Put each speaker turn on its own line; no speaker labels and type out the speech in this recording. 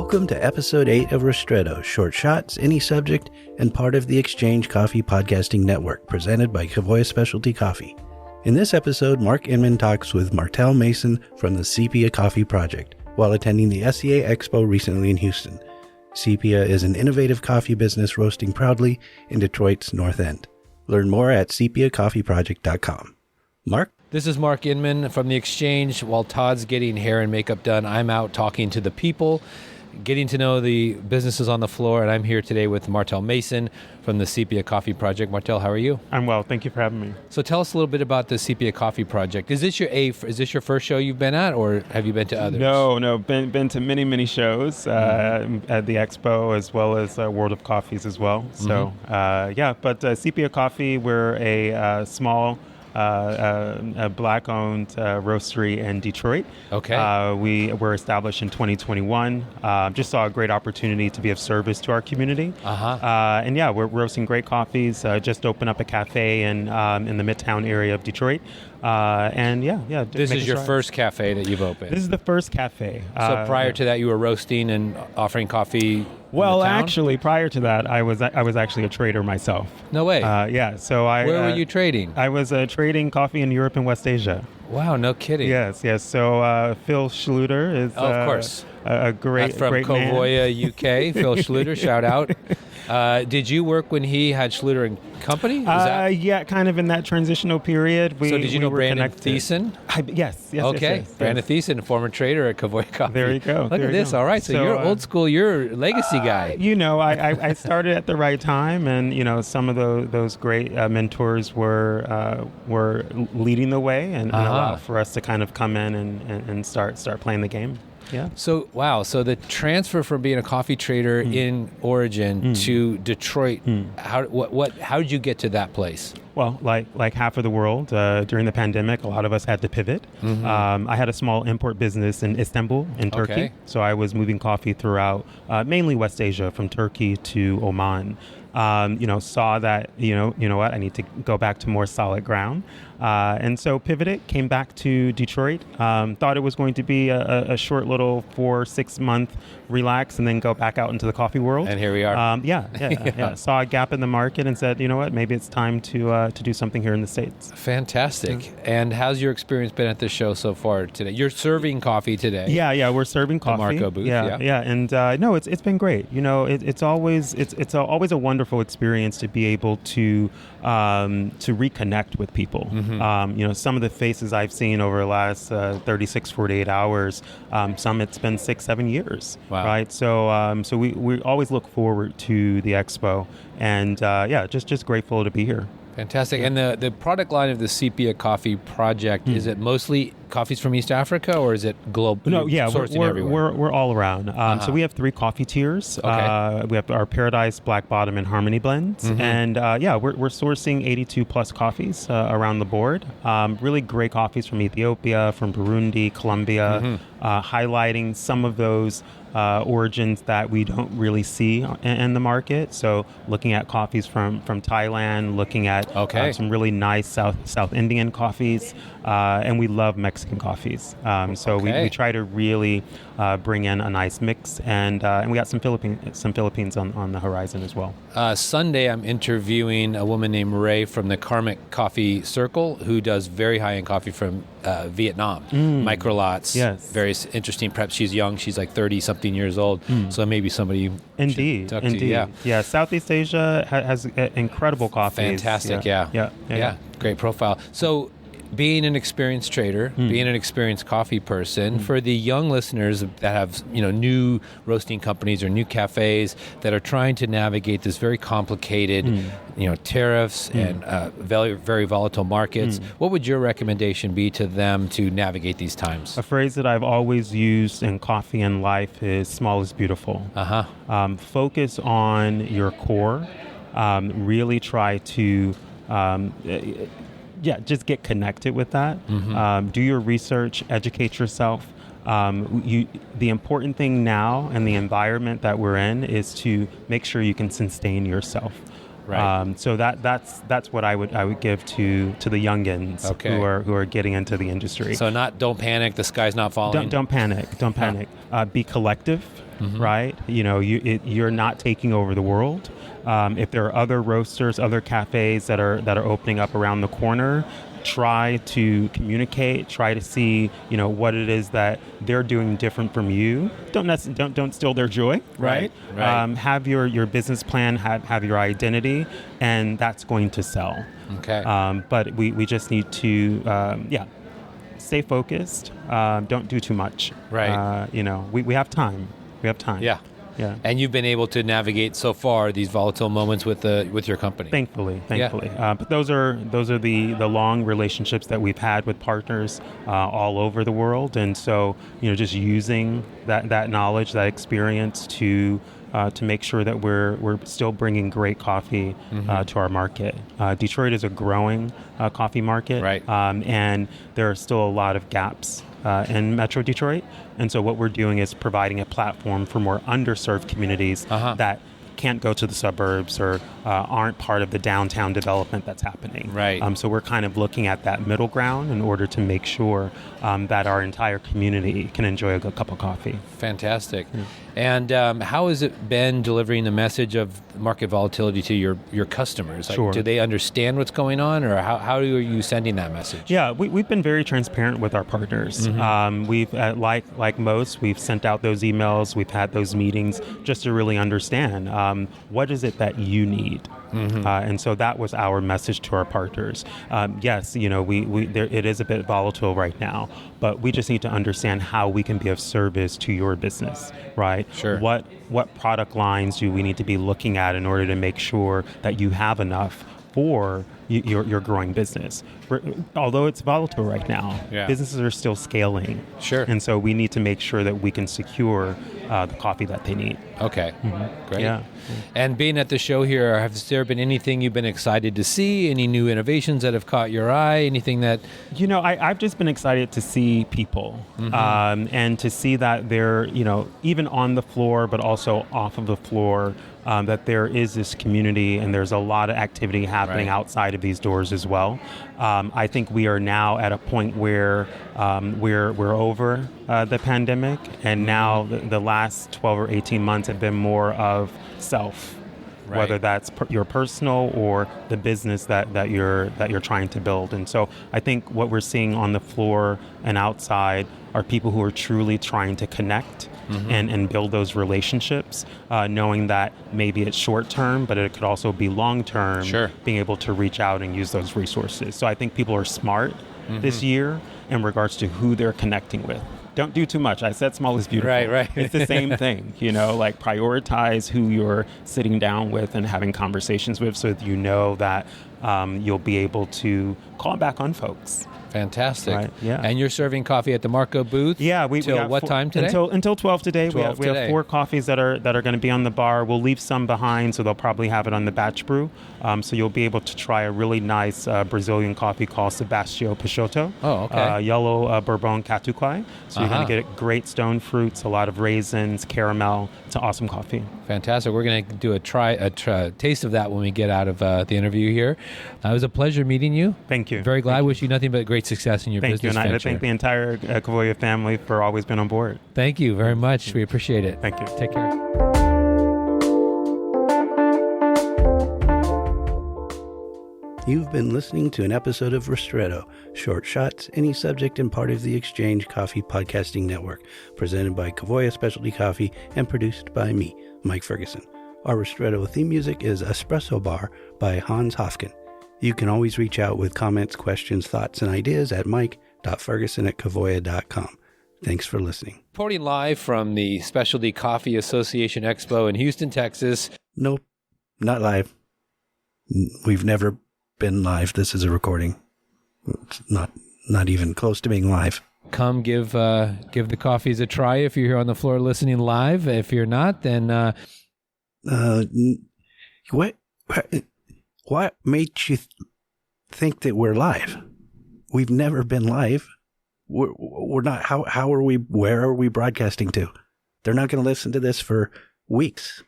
Welcome to episode 8 of Ristretto, short shots, any subject, and part of the Exchange Coffee Podcasting Network, presented by Kavoya Specialty Coffee. In this episode, Mark Inman talks with Martell Mason from the Sepia Coffee Project while attending the SCA Expo recently in Houston. Sepia is an innovative coffee business roasting proudly in Detroit's North End. Learn more at sepiacoffeeproject.com. Mark?
This is Mark Inman from the Exchange. While Todd's getting hair and makeup done, I'm out talking to the people, getting to know the businesses on the floor, and I'm here today with Martell Mason from the Sepia Coffee Project. Martell, how are you?
I'm well. Thank you for having me.
So tell us a little bit about the Sepia Coffee Project. Is this your first show you've been at, or have you been to others?
No. Been to many shows at the Expo, as well as World of Coffees as well. So but Sepia Coffee, we're a small a black-owned roastery in Detroit.
Okay.
We were established in 2021. Just saw a great opportunity to be of service to our community. We're roasting great coffees. Just opened up a cafe in the Midtown area of Detroit.
This is your first cafe that you've opened?
This is the first cafe.
So prior to that, you were roasting and offering coffee.
Well, actually, prior to that, I was actually a trader myself.
No way.
So
where were you trading?
I was trading coffee in Europe and West Asia.
Wow, no kidding.
Yes. So Phil Schluter is
of course
a great
from
great
Kavoya, UK. Phil Schluter, shout out. Did you work when he had Schluter and Company?
Yeah, kind of in that transitional period.
So did you know Brandon Thiessen?
Yes.
Okay, yes. Brandon Thiessen, former trader at Kavoya Coffee.
There you go.
Look at this. All right, so you're old school. You're a legacy guy.
I started at the right time, and some of those great mentors were leading the way and allowed for us to kind of come in and start playing the game. Yeah.
So the transfer from being a coffee trader in origin to Detroit, how did you get to that place?
Well, like half of the world, during the pandemic, a lot of us had to pivot. I had a small import business in Istanbul, in Turkey.
Okay.
So I was moving coffee throughout mainly West Asia, from Turkey to Oman. Saw that, you know what, I need to go back to more solid ground. And so pivoted, came back to Detroit, thought it was going to be a short little 4-6 month relax and then go back out into the coffee world.
And here we are.
Saw a gap in the market and said, you know what, maybe it's time to do something here in the States.
Fantastic. Yeah. And how's your experience been at the show so far today? You're serving coffee today.
Yeah, we're serving coffee.
The Marco booth.
Yeah. And no, it's been great. It's always a wonderful experience to be able to reconnect with people. Some of the faces I've seen over the last 36, 48 hours, some it's been 6-7 years.
Wow.
Right. So we always look forward to the expo, and just grateful to be here.
Fantastic. And the product line of the Sepia Coffee Project, is it mostly coffees from East Africa, or is it global?
No, yeah, we're all around. So we have 3 coffee tiers.
Okay.
We have our Paradise, Black Bottom, and Harmony blends. And we're sourcing 82 plus coffees around the board. Really great coffees from Ethiopia, from Burundi, Colombia, highlighting some of those origins that we don't really see in the market. So looking at coffees from Thailand, looking at some really nice South Indian coffees, and we love Mexican coffees. So we try to really bring in a nice mix, and we got some Philippines on the horizon as well.
Sunday, I'm interviewing a woman named Ray from the Karmic Coffee Circle, who does very high-end coffee from Vietnam, micro lots.
Yes,
very interesting. Perhaps she's young; she's like 30-something years old. So maybe somebody
indeed.
To,
yeah. Southeast Asia has incredible coffees.
Fantastic. Yeah. Great profile. So, being an experienced trader, being an experienced coffee person, for the young listeners that have new roasting companies or new cafes that are trying to navigate this very complicated tariffs and very, very volatile markets, what would your recommendation be to them to navigate these times?
A phrase that I've always used in coffee and life is small is beautiful. Focus on your core. Really try to just get connected with that. Do your research, educate yourself. The important thing now and the environment that we're in is to make sure you can sustain yourself.
Right.
So that's what I would give to the youngins who are getting into the industry.
So don't panic. The sky's not falling.
Don't panic. Don't panic. Be collective, right? You're not taking over the world. If there are other roasters, other cafes that are opening up around the corner, try to communicate, try to see, what it is that they're doing different from you. Don't steal their joy, right? Have your business plan, have your identity, and that's going to sell.
Okay.
But we just need to, stay focused. Don't do too much.
Right.
We have time. We have time.
Yeah.
Yeah.
And you've been able to navigate so far these volatile moments with your company.
Thankfully.
Yeah.
But those are the long relationships that we've had with partners all over the world, and so just using that knowledge, that experience to make sure that we're still bringing great coffee to our market. Detroit is a growing coffee market,
right?
And there are still a lot of gaps in Metro Detroit. And so what we're doing is providing a platform for more underserved communities that can't go to the suburbs or aren't part of the downtown development that's happening.
Right.
So we're kind of looking at that middle ground in order to make sure that our entire community can enjoy a good cup of coffee.
Fantastic. And how has it been delivering the message of market volatility to your customers?
Sure.
Do they understand what's going on, or how are you sending that message?
Yeah, we've been very transparent with our partners. We've, like most, we've sent out those emails, we've had those meetings just to really understand what is it that you need. And so that was our message to our partners. Yes, it is a bit volatile right now, but we just need to understand how we can be of service to your business, right?
Sure.
What product lines do we need to be looking at in order to make sure that you have enough for your growing business? Although it's volatile right now, businesses are still scaling.
Sure.
And so we need to make sure that we can secure the coffee that they need.
Okay. Great.
Yeah.
And being at the show here, has there been anything you've been excited to see? Any new innovations that have caught your eye? Anything that...
I've just been excited to see people and to see that they're, even on the floor, but also off of the floor, that there is this community and there's a lot of activity happening outside of these doors as well. I think we are now at a point where we're over the pandemic, and now the last 12 or 18 months have been more of self, whether that's your personal or the business that you're trying to build. And so I think what we're seeing on the floor and outside are people who are truly trying to connect and build those relationships, knowing that maybe it's short term, but it could also be long term, being able to reach out and use those resources. So I think people are smart this year in regards to who they're connecting with. Don't do too much. I said small is beautiful.
Right.
It's the same thing, like prioritize who you're sitting down with and having conversations with, so that that you'll be able to call back on folks.
Fantastic.
Right, yeah.
And you're serving coffee at the Marco booth?
Yeah,
till what time today?
Until 12 today. We have 4 coffees that are going to be on the bar. We'll leave some behind, so they'll probably have it on the batch brew. So you'll be able to try a really nice Brazilian coffee called Sebastião Peixoto.
Oh, okay.
Yellow Bourbon Catuquai. So you're going to get great stone fruits, a lot of raisins, caramel. It's an awesome coffee.
Fantastic. We're going to do a taste of that when we get out of the interview here. It was a pleasure meeting you.
Thank you.
Very glad. I wish you nothing but great success in your business venture.
Thank you, and I thank the entire Kavoya family for always being on board.
Thank you very much. We appreciate it.
Thank you.
Take care.
You've been listening to an episode of Ristretto, short shots, any subject, and part of the Exchange Coffee Podcasting Network, presented by Kavoya Specialty Coffee and produced by me, Mike Ferguson. Our Ristretto theme music is Espresso Bar by Hans Hofken. You can always reach out with comments, questions, thoughts, and ideas at mike.ferguson@kavoya.com. Thanks for listening.
Reporting live from the Specialty Coffee Association Expo in Houston, Texas.
Nope, not live. We've never been live. This is a recording. It's not even close to being live.
Come give the coffees a try if you're here on the floor listening live. If you're not, then
what made you think that we're live? We've never been live. We're not. How are we? Where are we broadcasting to? They're not going to listen to this for weeks.